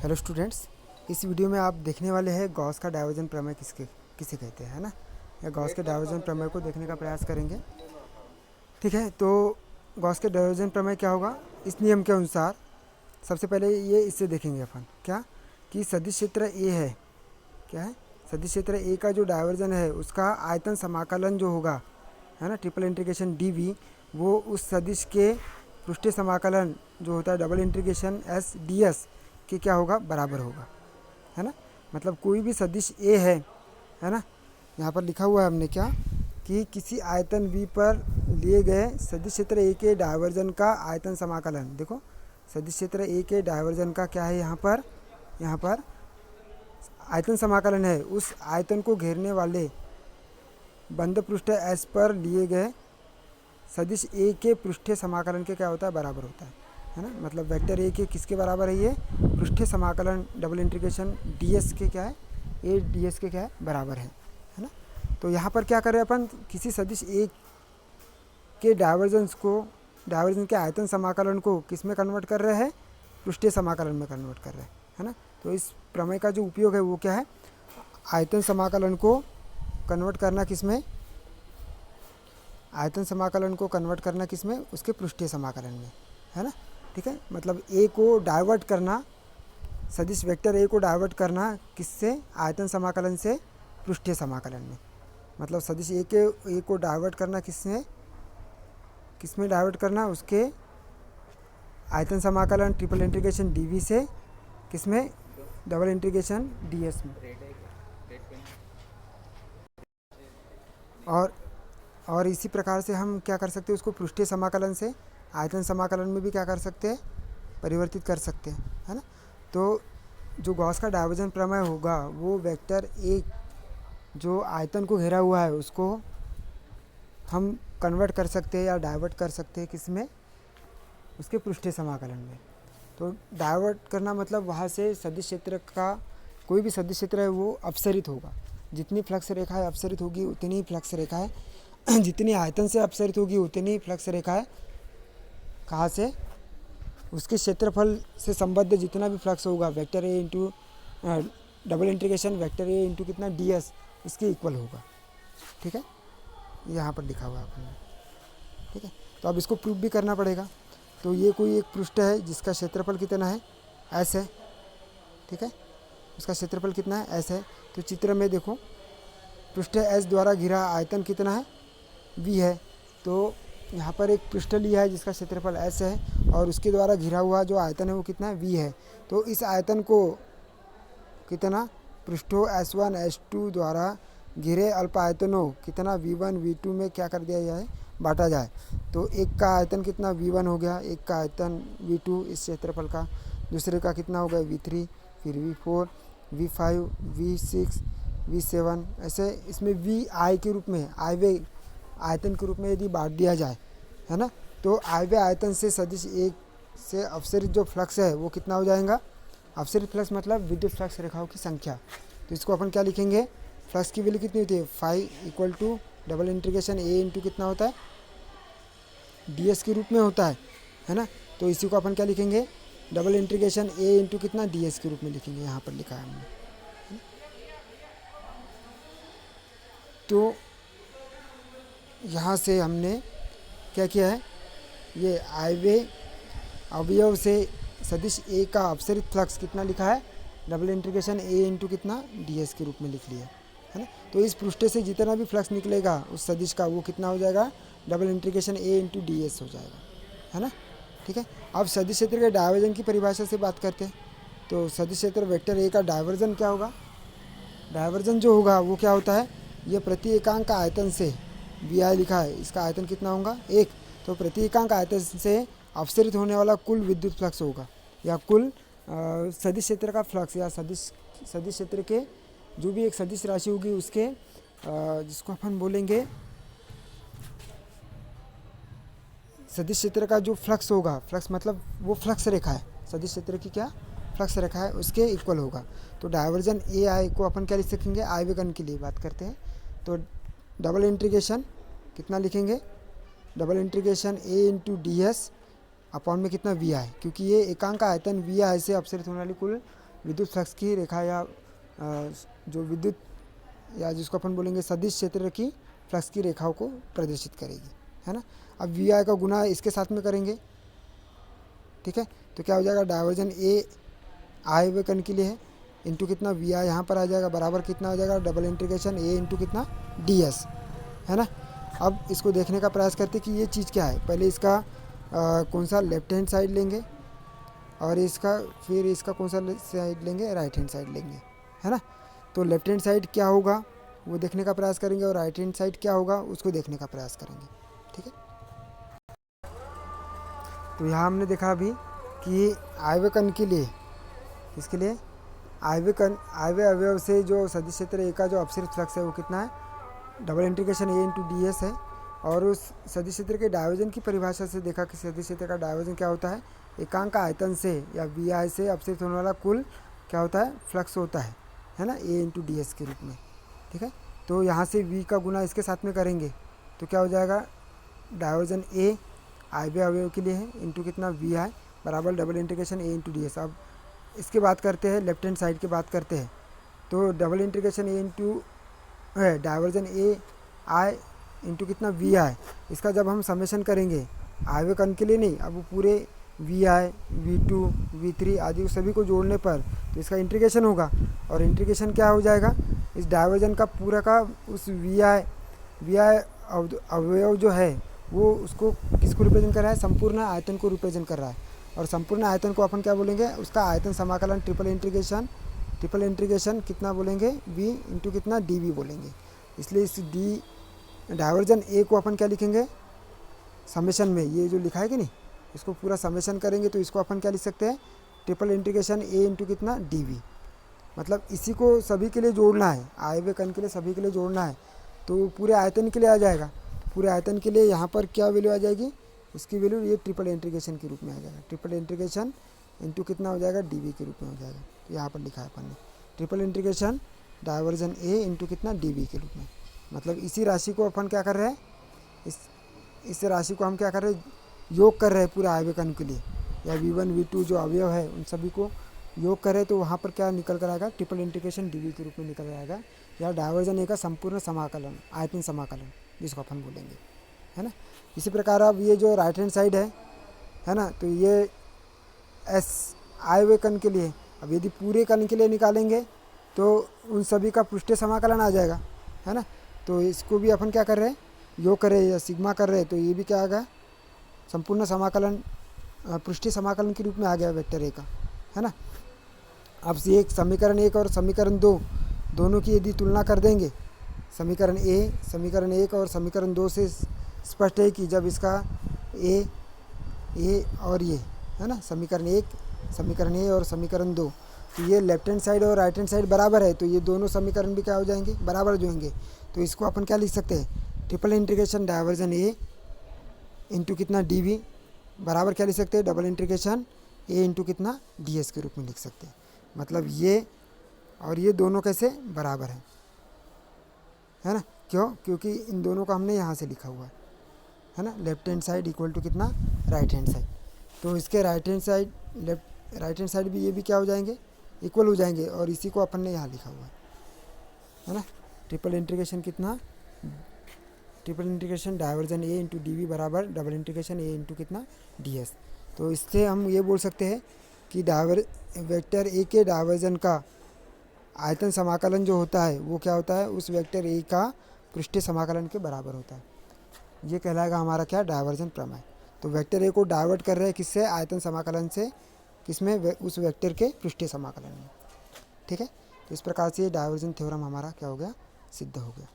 Hello students, इस video में आप देखने वाले हैं गॉस का डाइवर्जन प्रमेय किसे कहते हैं, है ना। या गॉस के डाइवर्जन प्रमेय को देखने का प्रयास करेंगे। ठीक है, तो गॉस के डाइवर्जन प्रमेय क्या होगा। इस नियम के अनुसार सबसे पहले ये इससे देखेंगे अपन क्या कि सदिश क्षेत्र ए है। क्या है? सदिश क्षेत्र ए का जो डाइवर्जन है उसका आयतन समाकलन जो होगा, है ना, ट्रिपल इंटीग्रेशन डी वी, वो उस सदिश के पृष्ठीय समाकलन जो होता है double integration S D S के क्या होगा, बराबर होगा, है ना। मतलब कोई भी सदिश ए है ना। यहाँ पर लिखा हुआ है हमने क्या कि किसी आयतन V पर लिए गए सदिश क्षेत्र ए के डाइवर्जन का आयतन समाकलन। देखो, सदिश क्षेत्र ए के डाइवर्जन का क्या है, यहाँ पर आयतन समाकलन है उस आयतन को घेरने वाले बंद पृष्ठ S पर लिए गए सदिश ए के पृष्ठीय समाकलन के क्या होता है, बराबर होता है ना। मतलब वेक्टर ए के किसके बराबर है, ये पृष्ठीय समाकलन डबल इंटीग्रेशन ds के क्या है, ए ds के क्या है, बराबर है ना। तो यहाँ पर क्या कर रहे हैं अपन, किसी सदिश ए के डाइवर्जेंस के आयतन समाकलन को किस में कन्वर्ट कर रहे हैं, पृष्ठीय समाकलन में कन्वर्ट कर रहे हैं, है ना। तो इस प्रमेय का जो उपयोग है वो क्या है, आयतन समाकलन को कन्वर्ट करना किसमें, उसके पृष्ठीय समाकलन में, है ना। ठीक है, मतलब ए को डाइवर्ट करना, सदिश वेक्टर ए को डाइवर्ट करना किससे, आयतन समाकलन से पृष्ठीय समाकलन में। मतलब सदिश ए को डाइवर्ट करना किसमें डाइवर्ट करना, उसके आयतन समाकलन ट्रिपल इंटीग्रेशन डीवी से किसमें, डबल इंटीग्रेशन डीएस में। और इसी प्रकार से हम क्या कर सकते हैं, उसको पृष्ठीय समाकलन से आयतन समाकलन में भी क्या कर सकते हैं, परिवर्तित कर सकते हैं, है ना। तो जो गॉस का डाइवर्जन प्रमेय होगा वो वेक्टर ए जो आयतन को घेरा हुआ है उसको हम कन्वर्ट कर सकते हैं या डाइवर्ट कर सकते हैं किसमें, उसके पृष्ठीय समाकलन में। तो डाइवर्ट करना मतलब वहाँ से सदिश क्षेत्र का कोई भी सदिश क्षेत्र है वो अपसरित होगा। जितनी फ्लक्स रेखाएं अपसरित होगी उतनी ही फ्लक्स रेखाएं जितनी आयतन से अपसरित होगी उतनी ही फ्लक्स रेखाएं कहाँ से, उसके क्षेत्रफल से संबद्ध जितना भी फ्लक्स होगा vector A into double integration vector A into कितना डी एस, इसके इक्वल होगा। ठीक है, यहाँ पर लिखा हुआ है आपने। ठीक है, तो अब इसको प्रूफ भी करना पड़ेगा। तो ये कोई एक पृष्ठ है जिसका क्षेत्रफल कितना है, एस है। ठीक है, उसका क्षेत्रफल कितना है, एस है। तो चित्र में देखो, पृष्ठ एस द्वारा घिरा आयतन कितना है, वी है। तो यहाँ पर एक पृष्ठ लिया है जिसका क्षेत्रफल एस है और उसके द्वारा घिरा हुआ जो आयतन है वो कितना है, वी है। तो इस आयतन को कितना, पृष्ठों S1 S2 द्वारा घिरे अल्प आयतनों कितना V1 V2 में क्या कर दिया जाए, बांटा जाए। तो एक का आयतन कितना V1 हो गया, एक का आयतन V2 इस क्षेत्रफल का, दूसरे का कितना हो गया V3, फिर V4, V5, V6, V7, ऐसे इसमें VI के रूप में, आयव्यय आयतन के रूप में यदि बांट दिया जाए, है ना, तो आयव्यय आयतन से सदिश एक से अपसरित जो फ्लक्स है वो कितना हो जाएगा, अपसरित फ्लक्स मतलब विद्युत फ्लक्स रेखाओं की संख्या। तो इसको अपन क्या लिखेंगे, फ्लक्स की वैल्यू कितनी होती है, phi equal to double integration A into कितना होता है, ds के रूप में होता है ना। तो इसी को अपन क्या लिखेंगे, डबल इंटीग्रेशन ए इंटू कितना ds के रूप में लिखेंगे, यहाँ पर लिखा है हमने। तो यहाँ से हमने क्या किया है, ये आयव्यय अवयव से सदिश ए का अपसरित फ्लक्स कितना लिखा है, डबल इंटीग्रेशन ए इंटू कितना ds के रूप में लिख लिया, है ना। तो इस पृष्ठ से जितना भी फ्लक्स निकलेगा उस सदिश का वो कितना हो जाएगा, double integration A into ds हो जाएगा, है ना। ठीक है, अब सदिश क्षेत्र के डाइवर्जन की परिभाषा से बात करते हैं। तो सदिश क्षेत्र वेक्टर ए का डाइवर्जन क्या होगा, डाइवर्जन जो होगा वो क्या होता है, ये प्रति एकांक आयतन से vi लिखा है, इसका आयतन कितना होगा, एक। तो प्रति एकांक आयतन से अपसरित होने वाला कुल विद्युत फ्लक्स होगा, या कुल सदिश क्षेत्र का फ्लक्स, या सदिश क्षेत्र के जो भी एक सदिश राशि होगी उसके जिसको अपन बोलेंगे सदिश क्षेत्र का जो फ्लक्स होगा, फ्लक्स मतलब वो फ्लक्स रेखा है, सदिश क्षेत्र की क्या फ्लक्स रेखा है उसके इक्वल होगा। तो डाइवर्जन ए आई को अपन क्या लिख सकेंगे, आयव्ययन के लिए बात करते हैं। तो डबल इंटीग्रेशन कितना लिखेंगे, double integration A into D S upon में कितना वी आई, क्योंकि ये एकांक आयतन वी आई से अपसरित होने वाली कुल विद्युत फ्लक्स की रेखा या जो विद्युत या जिसको अपन बोलेंगे सदिश क्षेत्र की फ्लक्स की रेखाओं को प्रदर्शित करेगी, है ना। अब वी आई का गुना इसके साथ में करेंगे, ठीक है। तो क्या हो जाएगा, डाइवर्जन ए आए हुए कण के लिए है इंटू कितना वी आई यहाँ पर आ जाएगा, बराबर कितना हो जाएगा, डबल इंटीग्रेशन ए इंटू कितना डी एस, है ना। अब इसको देखने का प्रयास करते कि ये चीज़ क्या है। पहले इसका कौन सा लेफ्ट हैंड साइड लेंगे और इसका फिर इसका कौन सा साइड लेंगे, राइट हैंड साइड लेंगे, है ना। तो लेफ्ट हैंड साइड क्या होगा वो देखने का प्रयास करेंगे और राइट हैंड साइड क्या होगा उसको देखने का प्रयास करेंगे, ठीक है। तो यहाँ हमने देखा अभी कि आयव्य कण के लिए, इसके लिए आयव्य अवयव से जो सदिश क्षेत्र ए का जो अपसरित फ्लक्स है वो कितना है, double integration A into D S है। और उस सदिश क्षेत्र के डायवर्जन की परिभाषा से देखा कि सदिश क्षेत्र का डायवर्जन क्या होता है, एकांक आयतन से या वी आई से अपसरित होने वाला कुल क्या होता है, फ्लक्स होता है ना, ए इंटू डी एस के रूप में, ठीक है। तो यहाँ से वी का गुना इसके साथ में करेंगे तो क्या हो जाएगा, डायवर्जन ए आयव्य अवयव के लिए है इंटू कितना वी आई बराबर double integration A into D S. अब इसके बात करते हैं, लेफ्ट हैंड साइड की बात करते हैं। तो double integration A into diversion A I into कितना वी आई, इसका जब हम समेशन करेंगे आयव्य कण के लिए नहीं, अब वो पूरे V I V two V three आदि सभी को जोड़ने पर तो इसका इंटीग्रेशन होगा। और इंटीग्रेशन क्या हो जाएगा, इस डायवर्जन का पूरा का उस वी आई अवयव जो है वो उसको किसको रिप्रेजेंट कर रहा है, संपूर्ण आयतन को रिप्रेजेंट कर रहा है। और संपूर्ण आयतन को अपन क्या बोलेंगे, उसका आयतन समाकलन ट्रिपल इंटीग्रेशन कितना बोलेंगे, v इंटू कितना डी वी बोलेंगे। इसलिए इस डी डायवर्जन ए को अपन क्या लिखेंगे, समेशन में ये जो लिखा है कि नहीं, इसको पूरा समेशन करेंगे तो इसको अपन क्या लिख सकते हैं, ट्रिपल इंटीग्रेशन ए इंटू कितना डी वी। मतलब इसी को सभी के लिए जोड़ना है, आयव्य कण के लिए सभी के लिए जोड़ना है तो पूरे आयतन के लिए आ जाएगा। पूरे आयतन के लिए यहाँ पर क्या वैल्यू आ जाएगी, इसकी वैल्यू ये ट्रिपल इंटीग्रेशन के रूप में आ जाएगा, ट्रिपल इंटीग्रेशन इंटू कितना हो जाएगा, डी वी के रूप में हो जाएगा। तो यहाँ पर लिखा है अपन ने triple integration divergence A into कितना डी वी के रूप में। मतलब इसी राशि को अपन क्या कर रहे हैं, इस राशि को हम क्या कर रहे हैं, योग कर रहे हैं पूरे आयव्य कण के लिए, या v1 v2 जो अवयव है उन सभी को योग कर रहे हैं। तो वहाँ पर क्या निकल कर आएगा, ट्रिपल इंटीग्रेशन डी वी के रूप में निकल आएगा, या डायवर्जन ए का संपूर्ण समाकलन, आयतन समाकलन जिसको अपन बोलेंगे, है ना। इसी प्रकार अब ये जो राइट हैंड साइड है ना, तो ये एस आयव्य कण के लिए, अब यदि पूरे कण के लिए निकालेंगे तो उन सभी का पृष्ठीय समाकलन आ जाएगा, है ना। तो इसको भी अपन क्या कर रहे हैं, योग कर रहे हैं या सिग्मा कर रहे हैं, तो ये भी क्या आ गया, संपूर्ण समाकलन पृष्ठीय समाकलन के रूप में आ गया वेक्टर ए का, है ना। अब ये एक समीकरण 1 और समीकरण 2 दोनों की यदि तुलना कर देंगे, समीकरण 1 और समीकरण 2 से स्पष्ट है कि जब इसका ए और ये, है ना, समीकरण ए और समीकरण 2, तो ये लेफ्ट हैंड साइड और राइट हैंड साइड बराबर है, तो ये दोनों समीकरण भी क्या हो जाएंगे, बराबर जो होंगे। तो इसको अपन क्या लिख सकते हैं, triple integration divergence A into कितना डी वी बराबर क्या लिख सकते हैं, डबल इंटीग्रेशन ए इंटू कितना डी एस के रूप में लिख सकते हैं। मतलब ये और ये दोनों कैसे बराबर है ना, क्यों, क्योंकि इन दोनों का हमने यहाँ से लिखा हुआ है ना, left hand side equal to कितना राइट हैंड साइड। तो इसके राइट हैंड साइड भी ये भी क्या हो जाएंगे, इक्वल हो जाएंगे, और इसी को अपन ने यहाँ लिखा हुआ है ना, triple integration divergence A into D V बराबर डबल इंटीग्रेशन ए इंटू कितना डी एस। तो इससे हम ये बोल सकते हैं कि वेक्टर ए के डायवर्जन का आयतन समाकलन जो होता है वो क्या होता है, उस वेक्टर ए का पृष्ठीय समाकलन के बराबर होता है। ये कहलाएगा हमारा क्या, डायवर्जन प्रमेय। तो वेक्टर ए को डाइवर्ट कर रहे हैं किससे, आयतन समाकलन से, किसमें, उस वेक्टर के पृष्ठीय समाकलन में, ठीक है। तो इस प्रकार से डायवर्जन थ्योरम हमारा क्या हो गया, सिद्ध हो गया।